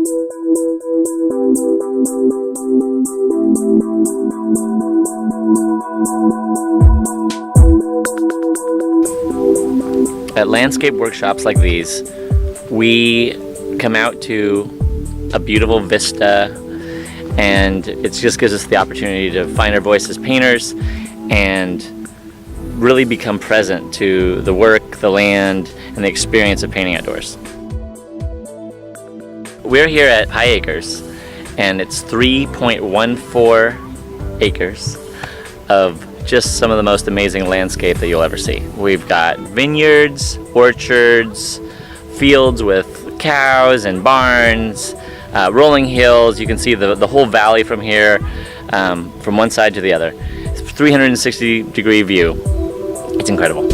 At landscape workshops like these, we come out to a beautiful vista, and it just gives us the opportunity to find our voice as painters and really become present to the work, the land, and the experience of painting outdoors. We're here at High Acres, and it's 3.14 acres of just some of the most amazing landscape that you'll ever see. We've got vineyards, orchards, fields with cows and barns, rolling hills. You can see the whole valley from here, from one side to the other. It's a 360-degree view. It's incredible.